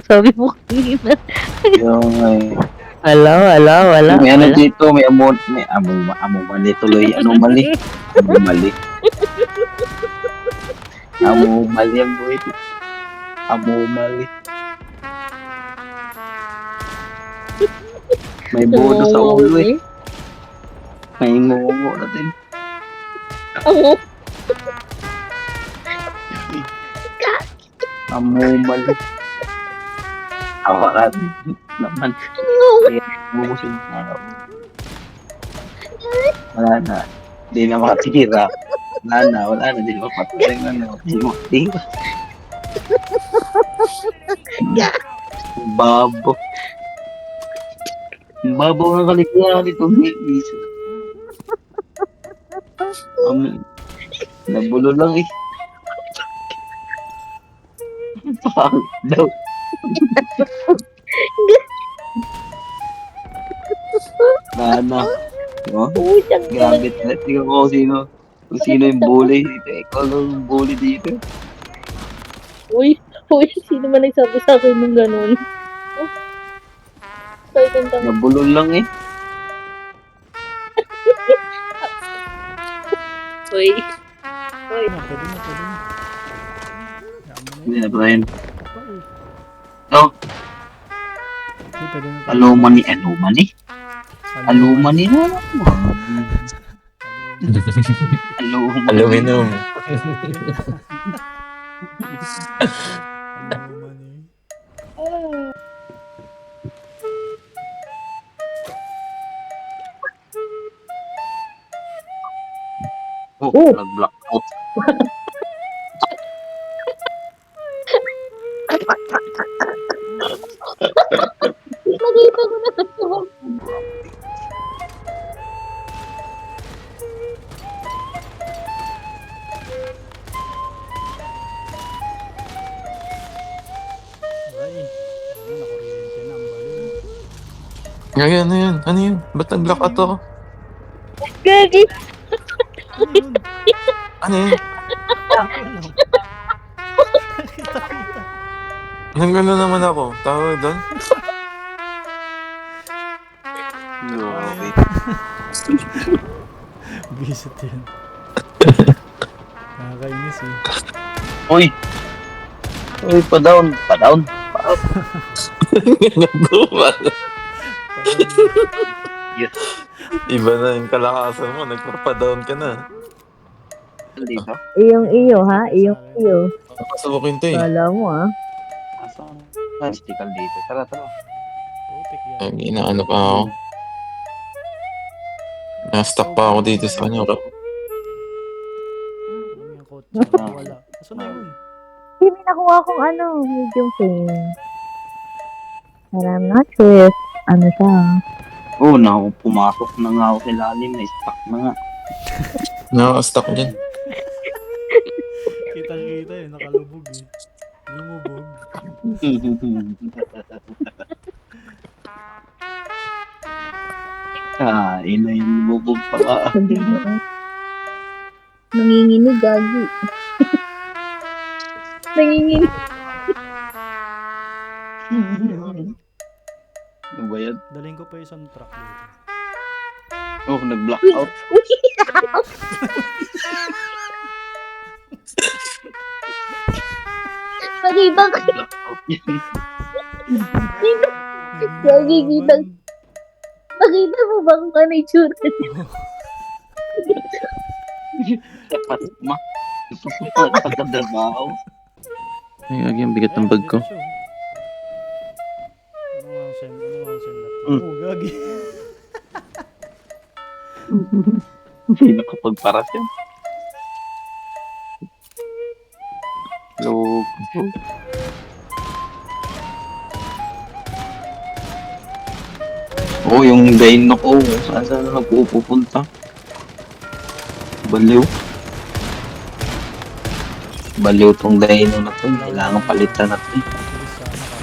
Sabi mo kanina. Yung Wala, may ano wala. dito, may amumali tuloy. Ano mali? Amumali. Amumali ang buhay dito. Amumali. May bodo sa Nangungulit ulo eh. eh. May ngungo na din. Oo. Amumali. Awakan naman. Kaya ngungo siya ng araw. Wala na. Hindi na makatira. Wala na. Hindi na mapatay na. Hindi na makatira. Babo. Babo ng kaligyan nito. Nabulo lang eh. Pangit daw. Na. No? Uy, siyang Grabe talaga. Tingnan ko kung sino yung bully dito. Ikaw lang yung bully dito. Uy, sino man nagsabi sa akin ng ganun? Oh, sorry, kantang. Nabulol lang eh. Uy. Pwede na. Hindi na, Brian. Uy, Oh, pwede na. alumani na naman. Alumani. Aluminum. Oh, nag-block out. Nakita ko na ito. Ay, nakuryente na ang balon. Ngayon, ano yun? Ano yun? Ba't nag-block out ako? Gagi. Ano yun? Ano yun? Kita. Nagano naman ako. Tawag doon? Grabe. Visit yun. Nakakainis eh. Uy, pa-down. Nagkumal. Yes. Iba na yung kalakasan mo. Nagpapadown ka na. Dito. Iyong iyo, ha? Iyong iyo. Papasukin to eh. Kala mo, ha? Asan? Stickal dito. Tara. Putik yan. Ang inaano pa ako. Na-stuck pa ako dito sa kanya. Ano yung kotse? Wala. Asan na yun? Hindi, nakuha kong medium pain. And I'm not sure if, siya. Oh, pumasok na nga ako sa ilalim. Na-stuck na nga. Naka-stuck dyan. Kita eh. Nakalubog eh. Lumubog. Ina yung bubog pa ka. Nanginginig, gagi. Nanginginig. Ano ba yan? Dalhin ko pa isang truck dito. Oh, nag-block out. Pag-ibang. Block out yan. Gagi, kitang. Nakita mo ba kung ano yung tsura niya? Dapat ma. Pagkadabaw. Ay, yung bigat ng bag ko. Ano ang send na? Mm. Oh, gagi. Hindi nakapagparas yan. Log. Oh, yung dino ko. Saan na nagpupunta? Baliw. Baliw tong dino na to. Kailangan palitan na to. Bilis sana kasi.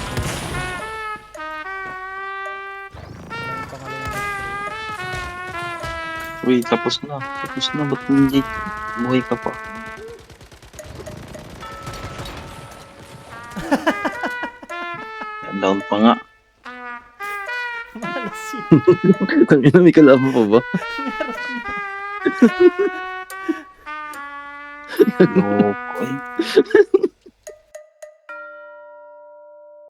Wala yung pangalawang Uy, tapos na. Ba't hindi? Buhay ka pa. Down pa nga. Malas yun. Tangina, may kalaban pa ba? Meron na. Loko eh.